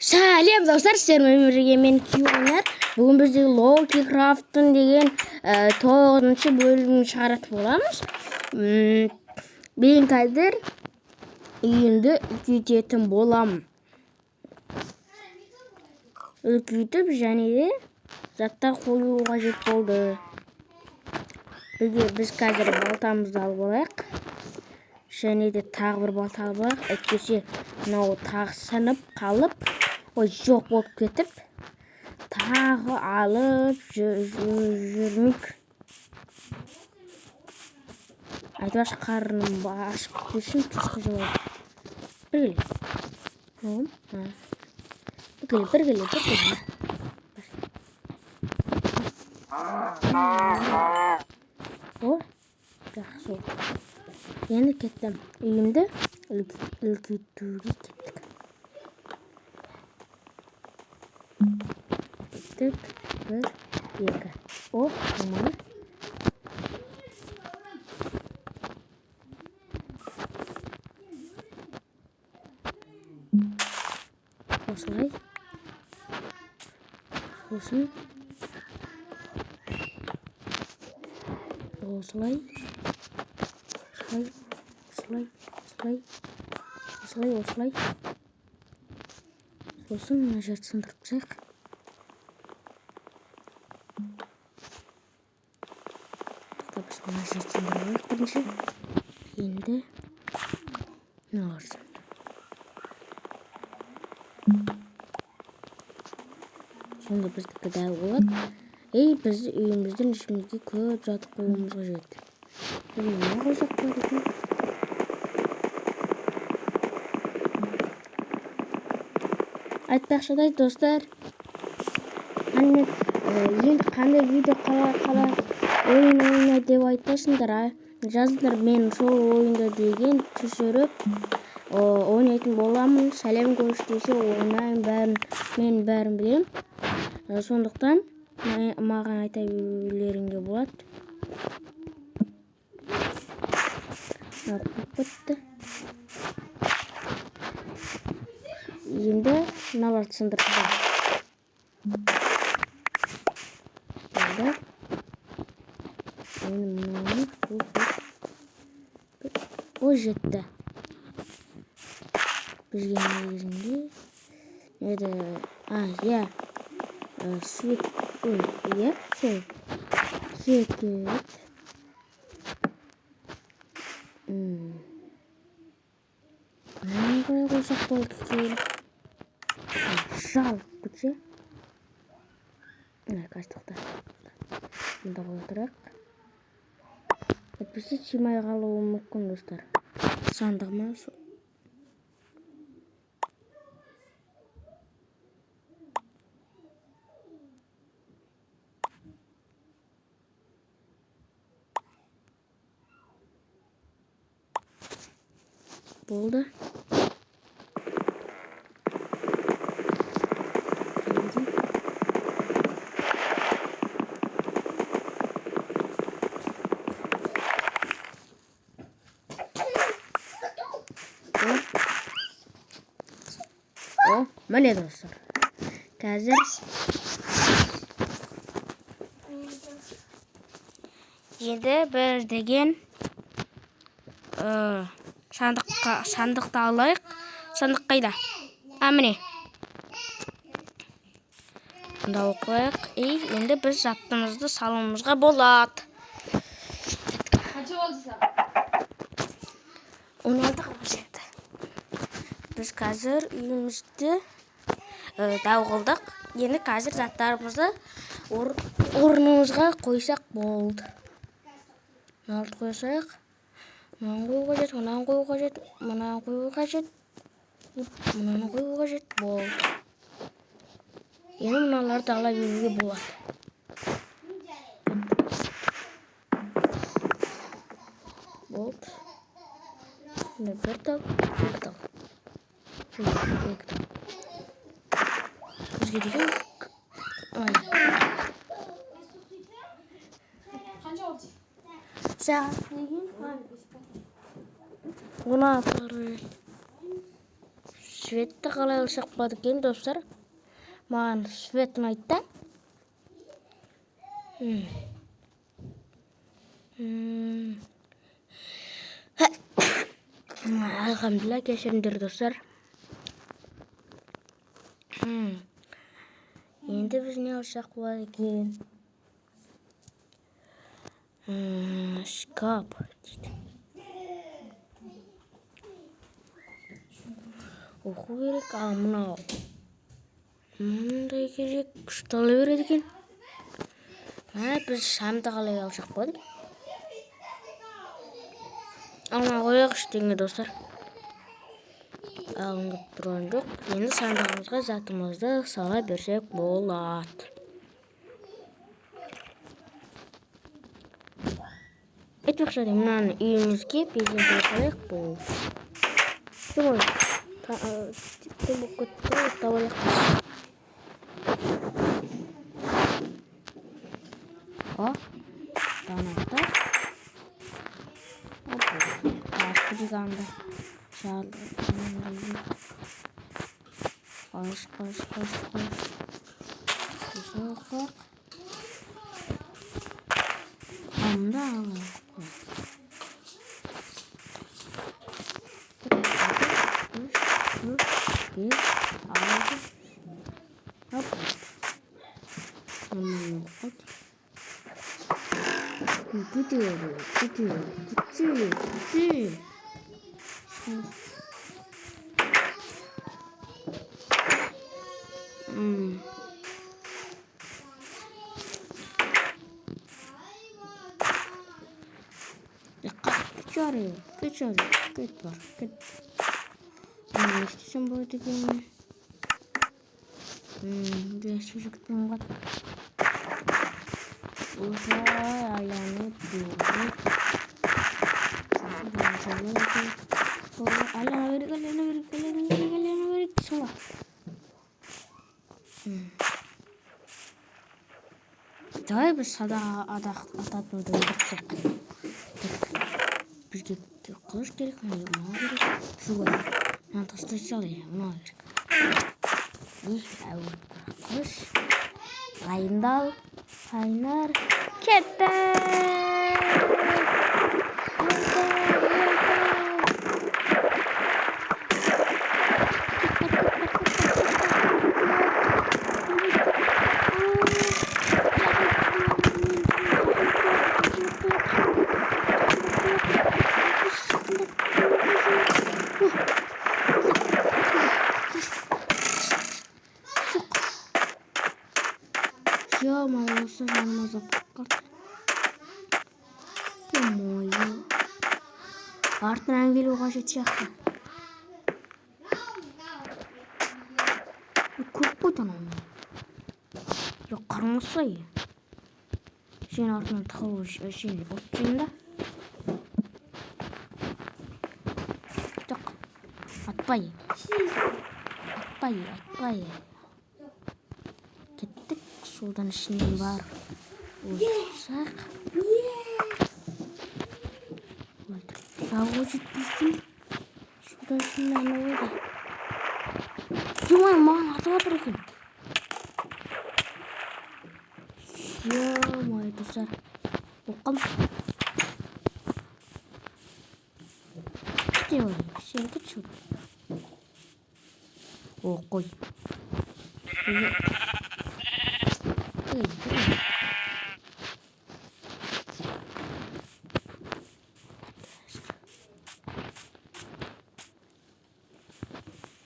Сәлем достар, сіздермен бірге мен Күйеуінер. Бүгін бізде Локи Крафттың деген 9-шы бөлімін шығаратын боламыз. Мен қазір үйімді үлкейтетін боламын. Үлкейтіп және де заттар қою қажет болды. Біз қазір балтамызды алып алайық. Және де тағы бір балта алып алайық. Әйтпесе мынау тағы сынып қалып, жоқ болып кетіп, тағы алып жүрмейік. Айтпаш қарным ашып кетсін, тұсқы жылайды. Bir gele. О, жақсы ол. Енді кеттім. Үйімді үлкейтуге кеттік. Кеттік. 1, 2. О, мама. Осылай. Осылай. Сосын мына жерді сындырып тастайық. Біз мына жерді сындырып алайық бірінші. Енді мыналар сынды. Сонда біздікі дәл болады. Біз үйіміздің ішімізге көп жатып қоюымыз қажет. Мына қойсақ бар екен. Айтпақшыдай достар, енді қандай видео ойна деп айтасыңдар, жазыңдар, мен сол ойында деген түсіріп ойнайтын боламын. Сәлем көріш десе ойнайын, мен бәрін білем. Сондықтан маған айта берулеріңге болады. Бітті. Енді мыналарды сындырып тастайық. О, жетті. Бізге негізінде свет керек. Мынаны қоя қойсақ болды кейін. Жалып күтсе. Қаштықта. Мұнда қоя тұрайық. Әйтпесе сыймай қалуы мүмкін достар. Сандығыма болды. Міне достар. Қазір енді бір деген сандықты алайық. Сандық қайда? Міне. Мұнда оқайық. Енді біз заттымызды салуымызға болады. 16 қажет. Біз қазір үйімізді дау қылдық. Енді қазір заттарымызды орнымызға қойсақ болды. Мыналарды қойсақ. Мынаны қою қажет, болды. Енді мыналарды ала беруге болады. Болды. Bir tane. Bізге деген сағат деген 16. Все. светті қалай алсақ болады екен, достар? Маған свет ұнайды. Alhamdulillah, kешіріңдер, достар. Енді біз не алсақ болады екен? Шкаф дейді. Оқу керек, ал мынау. Мұндай керек, күшталы береді екен. Біз шамды қалай алсақ болады? Ана қояқ іштеңе, достар. Алынып тұрған жоқ. Енді сандығымызға затымызды сала берсек болады. Айтпақшы, мынаны үйімізге безендіре салайық бұл. Думай, табалақ. Данаттар. Таспы дегенді. Қаш. Соқақ. Амда алайық. Кучи. Кет бар. Не істесем болады екен? Біресе жігітпен қат. Осылай айланып беріп. Айлана берік. Сола. Давай біз садаға ататуды ұмытсақ. Бізге қылыш керек, мынау керек. Шу керек. Мынаны тастай салайық, мынау керек. Қылыш. Дайындал. Қайнар. Кетті! Ё-моё, осы жаныма зап қалды. Ё-моё. Артынан келу қажет сияқты. Көп қойды анау. Жоқ, қармасай. Сен артынан тығылу сен отсың да. Жоқ, атпай. Кеттік. Судан ішінен бар. Отырсақ. Сауы жетпестің. Судан ішінен ойды. Жумай, маған атып атыр екен. Ё-май, достар. Оқым. Кете ой, сен кет шу. Қой.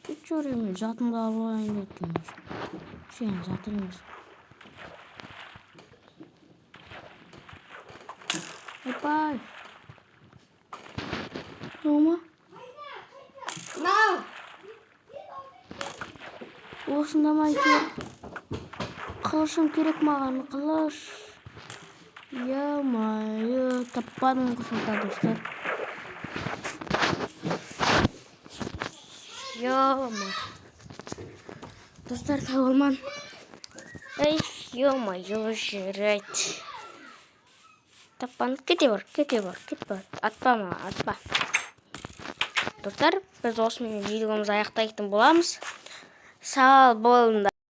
Geçiyorum, zaten daha olayın bekliyormuş. Şey zaten yok. Bye. Mama. No. Осында ма екен? Қылышым керек маған, қылыш. Ё-моё, таппадым қылышымды, достар. Ё-моё. Достар, таба алмадым. Ей, ё-моё, жарайды. Таппадым. Кете бар. Атпа. Достар, біз осымен видеомызды аяқтайтын боламыз. Сау болыңдар.